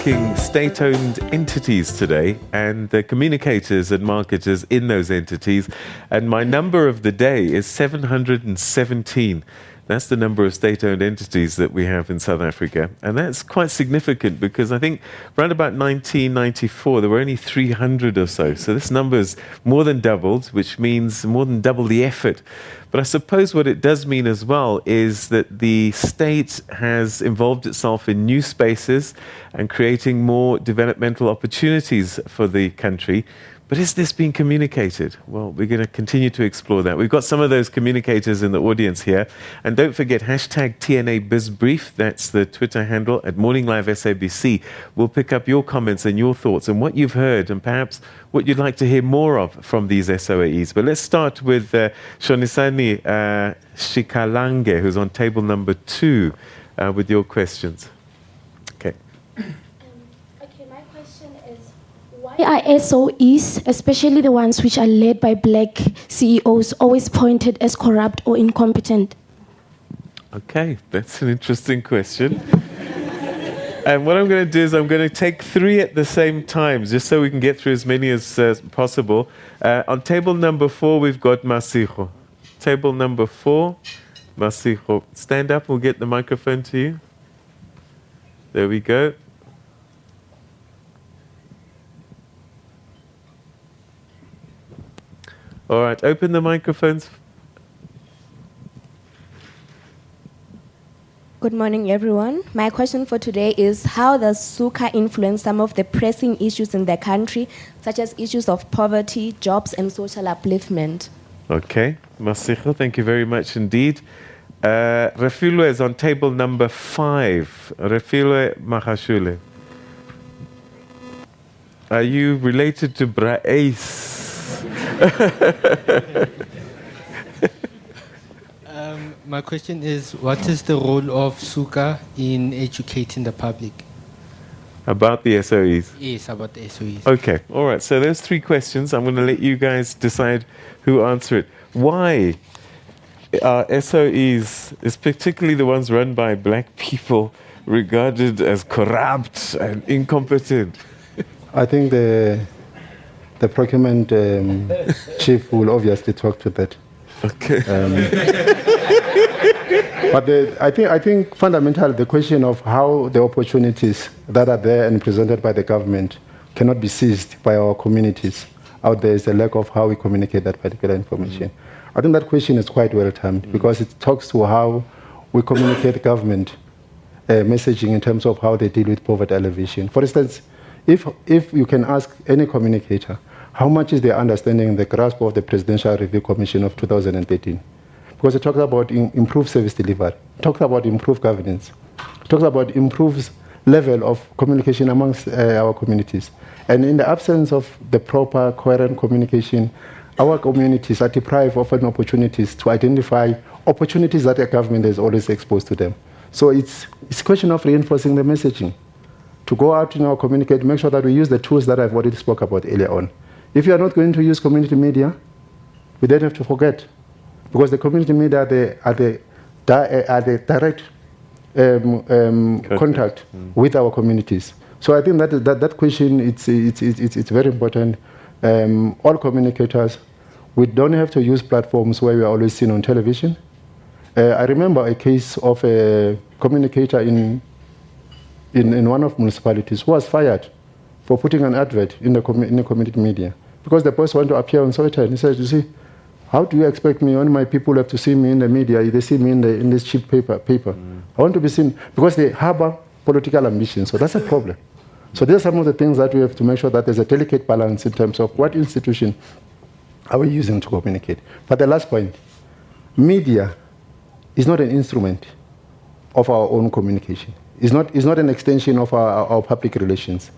asking state-owned entities today and the communicators and marketers in those entities. And my number of the day is 717. That's the number of state-owned entities that we have in South Africa. And that's quite significant because I think around about 1994, there were only 300 or so. So this number's more than doubled, which means more than double the effort. But I suppose what it does mean as well is that the state has involved itself in new spaces and creating more developmental opportunities for the country. But is this being communicated? Well, we're going to continue to explore that. We've got some of those communicators in the audience here. And don't forget, hashtag TNA BizBrief. That's the Twitter handle at Morning Live SABC. We'll pick up your comments and your thoughts and what you've heard and perhaps what you'd like to hear more of from these SOEs. But let's start with Shonisani Shikalange, who's on table number 2 with your questions. Okay. Why are SOEs, especially the ones which are led by black CEOs, always pointed as corrupt or incompetent? Okay, that's an interesting question. And what I'm going to do is I'm going to take 3 at the same time, just so we can get through as many as possible. On table number 4, we've got Masijo. Table number 4, Masijo. Stand up, we'll get the microphone to you. There we go. All right, open the microphones. Good morning, everyone. My question for today is, how does SUCA influence some of the pressing issues in the country, such as issues of poverty, jobs, and social upliftment? Okay, Masijo, thank you very much indeed. Refilwe is on table number 5. Refilwe Mahashule. Are you related to Brace? My question is, what is the role of SUCA in educating the public? About the SOEs? Yes, about the SOEs. Okay, all right. So there's 3 questions. I'm going to let you guys decide who answer it. Why are SOEs, is particularly the ones run by black people, regarded as corrupt and incompetent? I think the procurement chief will obviously talk to that. Okay. But I think fundamentally the question of how the opportunities that are there and presented by the government cannot be seized by our communities out there is a lack of how we communicate that particular information. I think that question is quite well timed because it talks to how we communicate government messaging in terms of how they deal with poverty alleviation. For instance, if you can ask any communicator, how much is their understanding and the grasp of the Presidential Review Commission of 2013? Because it talks about improved service delivery, it talks about improved governance, it talks about improved level of communication amongst our communities. And in the absence of the proper, coherent communication, our communities are deprived of an opportunities to identify opportunities that the government is always exposed to them. So it's a question of reinforcing the messaging. To go out and communicate, make sure that we use the tools that I've already spoke about earlier on. If you are not going to use community media, we don't have to forget, because the community media are the direct contact with our communities. So I think that question it's very important. All communicators, we don't have to use platforms where we are always seen on television. I remember a case of a communicator in one of municipalities who was fired for putting an advert in the community media because the boss wanted to appear on Sowetan. He said, you see, how do you expect me when my people have to see me in the media? They see me in this cheap paper. I want to be seen because they harbor political ambition. So that's a problem. So these are some of the things that we have to make sure that there's a delicate balance in terms of what institution are we using to communicate. But the last point, media is not an instrument of our own communication. It's not an extension of our public relations.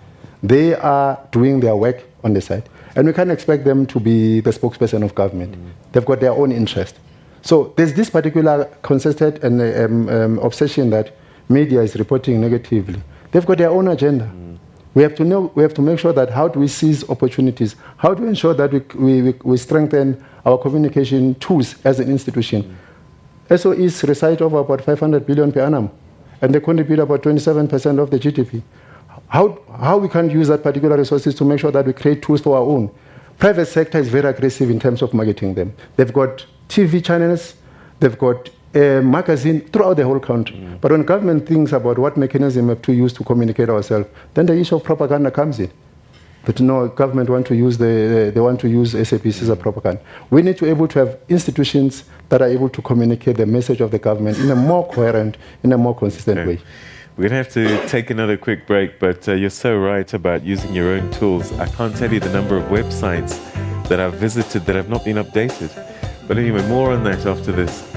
They are doing their work on the side. And we can't expect them to be the spokesperson of government. They've got their own interest. So there's this particular consistent and obsession that media is reporting negatively. They've got their own agenda. We have to make sure that how do we seize opportunities? How do we ensure that we strengthen our communication tools as an institution? SOEs reside over about 500 billion per annum, and they contribute about 27% of the GDP. how we can use that particular resources to make sure that we create tools for our own. Private sector is very aggressive in terms of marketing them. They've got TV channels, they've got a magazine throughout the whole country. But when government thinks about what mechanism to use to communicate ourselves, then the issue of propaganda comes in. But no, government want to use they want to use SABC as a propaganda. We need to be able to have institutions that are able to communicate the message of the government in a more coherent, in a more consistent way. We're going to have to take another quick break, but you're so right about using your own tools. I can't tell you the number of websites that I've visited that have not been updated. But anyway, more on that after this.